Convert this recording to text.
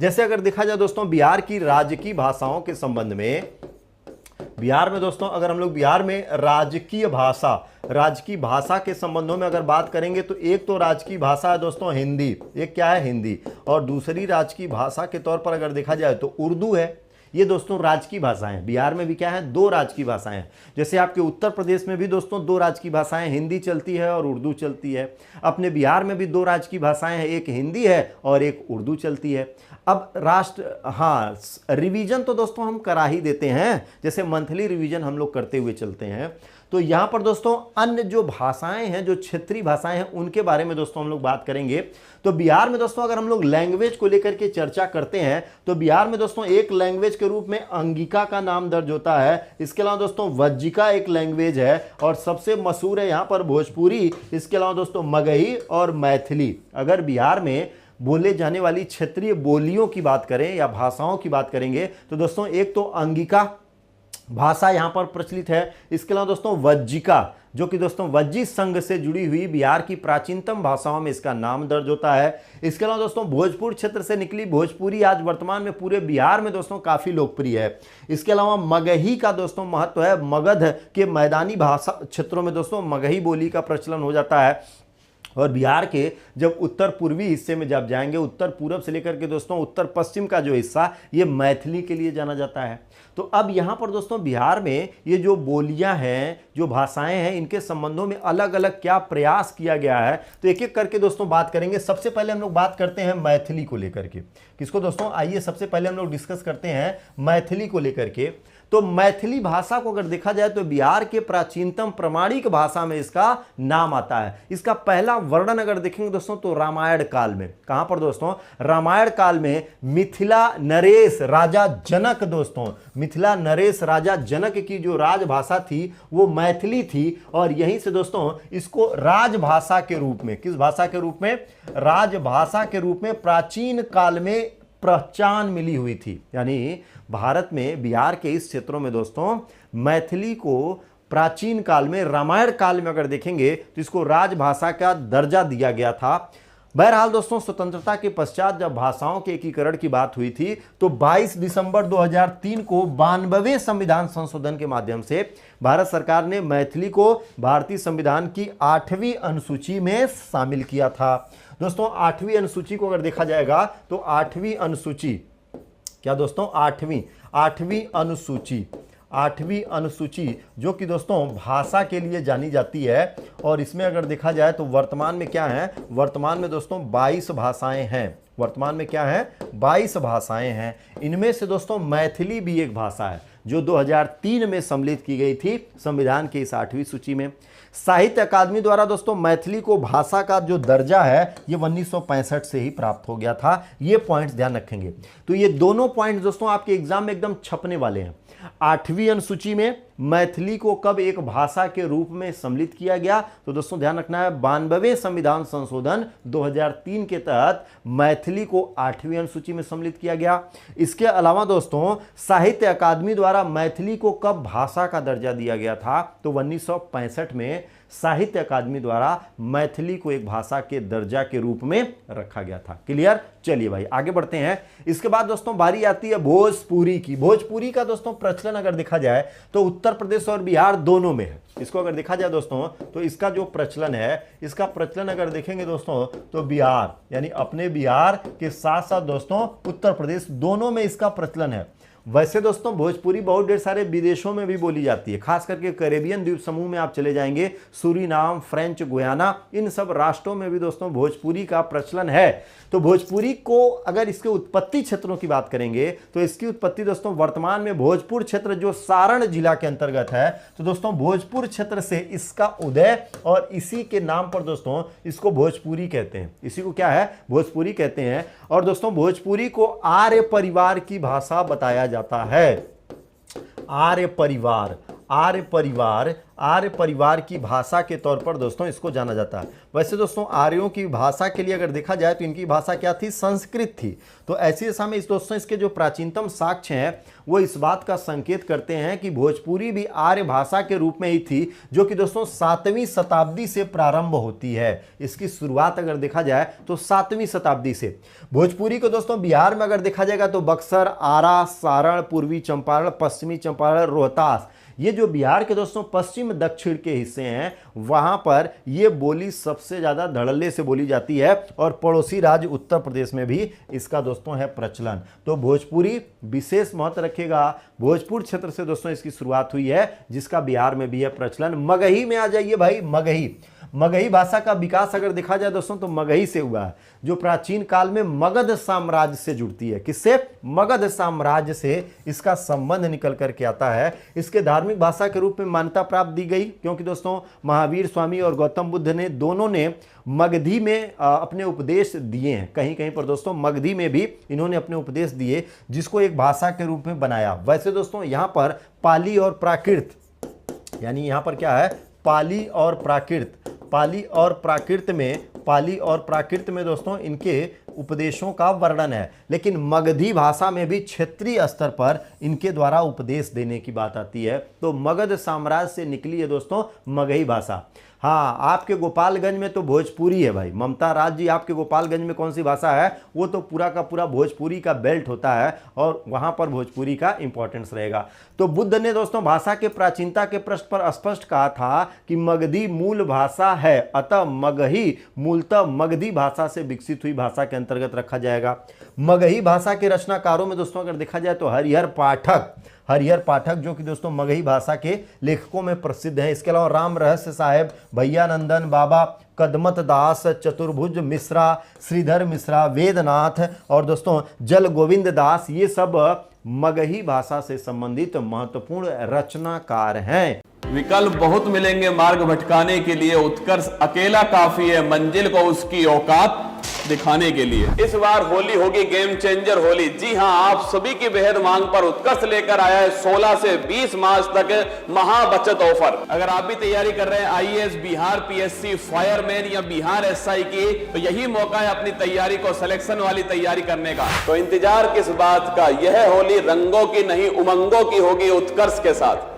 जैसे अगर देखा जाए दोस्तों बिहार की राजकीय भाषाओं के संबंध में, बिहार में दोस्तों अगर हम लोग बिहार में राजकीय भाषा के संबंधों में अगर बात करेंगे तो एक तो राजकीय भाषा है दोस्तों हिंदी, एक क्या है हिंदी, और दूसरी राजकीय भाषा के तौर पर अगर देखा जाए तो उर्दू है। ये दोस्तों राजकीय भाषाएं हैं। बिहार में भी क्या है, दो राजकीय भाषाएं हैं। जैसे आपके उत्तर प्रदेश में भी दोस्तों दो राजकीय भाषाएं, हिंदी चलती है और उर्दू चलती है। अपने बिहार में भी दो राजकीय भाषाएं हैं, एक हिंदी है और एक उर्दू चलती है। अब रिवीजन तो दोस्तों हम करा ही देते हैं, जैसे मंथली रिवीजन हम लोग करते हुए चलते हैं। तो यहाँ पर दोस्तों अन्य जो भाषाएं हैं, जो क्षेत्रीय भाषाएं हैं, उनके बारे में दोस्तों हम लोग बात करेंगे। तो बिहार में दोस्तों अगर हम लोग लैंग्वेज को लेकर के चर्चा करते हैं तो बिहार में दोस्तों एक लैंग्वेज के रूप में अंगिका का नाम दर्ज होता है। इसके अलावा दोस्तों वज्जिका एक लैंग्वेज है और सबसे मशहूर है यहाँ पर भोजपुरी। इसके अलावा दोस्तों मगही और मैथिली। अगर बिहार में बोले जाने वाली क्षेत्रीय बोलियों की बात करें या भाषाओं की बात करेंगे तो दोस्तों एक तो अंगिका भाषा यहां पर प्रचलित है। इसके अलावा दोस्तों वज्जिका, जो कि दोस्तों वज्जी संघ से जुड़ी हुई बिहार की प्राचीनतम भाषाओं में इसका नाम दर्ज होता है। इसके अलावा दोस्तों भोजपुर क्षेत्र से निकली भोजपुरी आज वर्तमान में पूरे बिहार में दोस्तों काफी लोकप्रिय है। इसके अलावा मगही का दोस्तों महत्व है। मगध के मैदानी भाषा क्षेत्रों में दोस्तों मगही बोली का प्रचलन हो जाता है। और बिहार के जब उत्तर पूर्वी हिस्से में जब जाएंगे, उत्तर पूर्व से लेकर के दोस्तों उत्तर पश्चिम का जो हिस्सा, ये मैथिली के लिए जाना जाता है। तो अब यहाँ पर दोस्तों बिहार में ये जो बोलियां हैं, जो भाषाएं हैं, इनके संबंधों में अलग अलग क्या प्रयास किया गया है, तो एक एक करके दोस्तों बात करेंगे। सबसे पहले हम लोग बात करते हैं मैथिली को लेकर के। किसको दोस्तों, आइए सबसे पहले हम लोग डिस्कस करते हैं मैथिली को लेकर के। तो मैथिली भाषा को अगर देखा जाए तो बिहार के प्राचीनतम प्रमाणिक भाषा में इसका नाम आता है। इसका पहला वर्णन अगर देखेंगे दोस्तों तो रामायण काल में। कहां पर दोस्तों, रामायण काल में मिथिला नरेश राजा जनक, दोस्तों मिथिला नरेश राजा जनक की जो राजभाषा थी वो मैथिली थी। और यहीं से दोस्तों इसको राजभाषा के रूप में, किस भाषा के रूप में, राजभाषा के रूप में प्राचीन काल में पहचान मिली हुई थी। यानी भारत में बिहार के इस क्षेत्रों में दोस्तों मैथिली को प्राचीन काल में, रामायण काल में अगर देखेंगे तो इसको राजभाषा का दर्जा दिया गया था। बहरहाल दोस्तों स्वतंत्रता के पश्चात जब भाषाओं के एकीकरण की बात हुई थी तो 22 दिसंबर 2003 को 92वें संविधान संशोधन के माध्यम से भारत सरकार ने मैथिली को भारतीय संविधान की 8वीं अनुसूची में शामिल किया था। दोस्तों 8वीं अनुसूची को अगर देखा जाएगा तो 8वीं अनुसूची, क्या दोस्तों, 8वीं अनुसूची जो कि दोस्तों भाषा के लिए जानी जाती है। और इसमें अगर देखा जाए तो वर्तमान में क्या है, वर्तमान में दोस्तों 22 भाषाएं हैं। वर्तमान में क्या है, 22 भाषाएं हैं। इनमें से दोस्तों मैथिली भी एक भाषा है जो 2003 में सम्मिलित की गई थी संविधान की इस 8वीं सूची में। साहित्य अकादमी द्वारा दोस्तों मैथिली को भाषा का जो दर्जा है ये 1965 से ही प्राप्त हो गया था। ये पॉइंट्स ध्यान रखेंगे। तो ये दोनों पॉइंट्स दोस्तों आपके एग्जाम में एकदम छपने वाले हैं। 8वीं अनुसूची में मैथिली को कब एक भाषा के रूप में सम्मिलित किया गया, तो दोस्तों ध्यान रखना है 92वें संविधान संशोधन 2003 के तहत मैथिली को 8वीं अनुसूची में सम्मिलित किया गया। इसके अलावा दोस्तों साहित्य अकादमी द्वारा मैथिली को कब भाषा का दर्जा दिया गया था, तो 1965 में साहित्य अकादमी द्वारा मैथिली को एक भाषा के दर्जा के रूप में रखा गया था। क्लियर, चलिए भाई आगे बढ़ते हैं। इसके बाद दोस्तों बारी आती है भोजपुरी की। भोजपुरी का दोस्तों प्रचलन अगर देखा जाए तो उत्तर प्रदेश और बिहार दोनों में है। इसको अगर देखा जाए दोस्तों तो इसका जो प्रचलन है, इसका प्रचलन अगर देखेंगे दोस्तों तो बिहार, यानी अपने बिहार के साथ साथ दोस्तों उत्तर प्रदेश दोनों में इसका प्रचलन है। वैसे दोस्तों भोजपुरी बहुत ढेर सारे विदेशों में भी बोली जाती है, खास करके कैरेबियन द्वीप समूह में आप चले जाएंगे, सूरीनाम, फ्रेंच गुयाना, इन सब राष्ट्रों में भी दोस्तों भोजपुरी का प्रचलन है। तो भोजपुरी को अगर इसके उत्पत्ति क्षेत्रों की बात करेंगे तो इसकी उत्पत्ति दोस्तों वर्तमान में भोजपुर क्षेत्र जो सारण जिला के अंतर्गत है, तो दोस्तों भोजपुर क्षेत्र से इसका उदय और इसी के नाम पर दोस्तों इसको भोजपुरी कहते हैं। इसी को क्या है, भोजपुरी कहते हैं। और दोस्तों भोजपुरी को आर्य परिवार की भाषा बताया जाता है। आर्य परिवार, आर्य परिवार आर्य परिवार की भाषा के तौर पर दोस्तों इसको जाना जाता है। वैसे दोस्तों आर्यों की भाषा के लिए अगर देखा जाए तो इनकी भाषा क्या थी, संस्कृत थी। तो ऐसी दशा में इस दोस्तों इसके जो प्राचीनतम साक्ष्य हैं वो इस बात का संकेत करते हैं कि भोजपुरी भी आर्य भाषा के रूप में ही थी, जो कि दोस्तों 7वीं शताब्दी से प्रारंभ होती है। इसकी शुरुआत अगर देखा जाए तो 7वीं शताब्दी से। भोजपुरी को दोस्तों बिहार में अगर देखा जाएगा तो बक्सर, आरा, सारण, पूर्वी चंपारण, पश्चिमी चंपारण, रोहतास, ये जो बिहार के दोस्तों पश्चिम दक्षिण के हिस्से हैं वहां पर ये बोली सबसे ज्यादा धड़ल्ले से बोली जाती है, और पड़ोसी राज्य उत्तर प्रदेश में भी इसका दोस्तों है प्रचलन। तो भोजपुरी विशेष महत्व रखेगा। भोजपुर क्षेत्र से दोस्तों इसकी शुरुआत हुई है, जिसका बिहार में भी है प्रचलन। मगही में आ जाइए भाई, मगही भाषा का विकास अगर देखा जाए दोस्तों तो मगही से हुआ है, जो प्राचीन काल में मगध साम्राज्य से जुड़ती है। किससे? मगध साम्राज्य से इसका संबंध निकल करके आता है। इसके धार्मिक भाषा के रूप में मान्यता प्राप्त दी गई, क्योंकि दोस्तों महावीर स्वामी और गौतम बुद्ध ने दोनों ने मगधी में अपने उपदेश दिए हैं। कहीं कहीं पर दोस्तों मगधी में भी इन्होंने अपने उपदेश दिए, जिसको एक भाषा के रूप में बनाया। वैसे दोस्तों यहाँ पर पाली और प्राकृत, यानी यहाँ पर क्या है, पाली और प्राकृत, पाली और प्राकृत में दोस्तों इनके उपदेशों का वर्णन है। लेकिन मगधी भाषा में भी क्षेत्रीय स्तर पर इनके द्वारा उपदेश देने की बात आती है। तो मगध साम्राज्य से निकली है दोस्तों मगही भाषा। हाँ, आपके गोपालगंज में तो भोजपुरी है भाई। ममता राज जी, आपके गोपालगंज में कौन सी भाषा है? वो तो पूरा का पूरा भोजपुरी का बेल्ट होता है, और वहां पर भोजपुरी का इंपॉर्टेंस रहेगा। तो बुद्ध ने दोस्तों भाषा के प्राचीनता के प्रश्न पर स्पष्ट कहा था कि मगधी मूल भाषा है, अतः मगही मूलतः मगधी भाषा से विकसित हुई भाषा के अंतर्गत रखा जाएगा। मगही भाषा के रचनाकारों में दोस्तों अगर देखा जाए तो हरिहर पाठक जो कि दोस्तों मगही भाषा के लेखकों में प्रसिद्ध हैं। इसके अलावा राम रहस्य साहेब, भैया नंदन बाबा, कदमत दास, चतुर्भुज मिश्रा, श्रीधर मिश्रा, वेदनाथ और दोस्तों जल गोविंद दास, ये सब मगही भाषा से संबंधित महत्वपूर्ण रचनाकार हैं। विकल्प बहुत मिलेंगे मार्ग भटकाने के लिए, उत्कर्ष अकेला काफी है मंजिल को उसकी औकात दिखाने के लिए। इस बार होली होगी गेम चेंजर होली। जी हां, आप सभी की बेहद मांग पर उत्कर्ष लेकर आया है 16 से 20 मार्च तक महा बचत ऑफर। अगर आप भी तैयारी कर रहे हैं आईएएस, बिहार पीएससी, फायरमैन या बिहार एसआई की, तो यही मौका है अपनी तैयारी को सिलेक्शन वाली तैयारी करने का। तो इंतजार किस बात का? यह होली रंगों की नहीं उमंगों की होगी उत्कर्ष के साथ।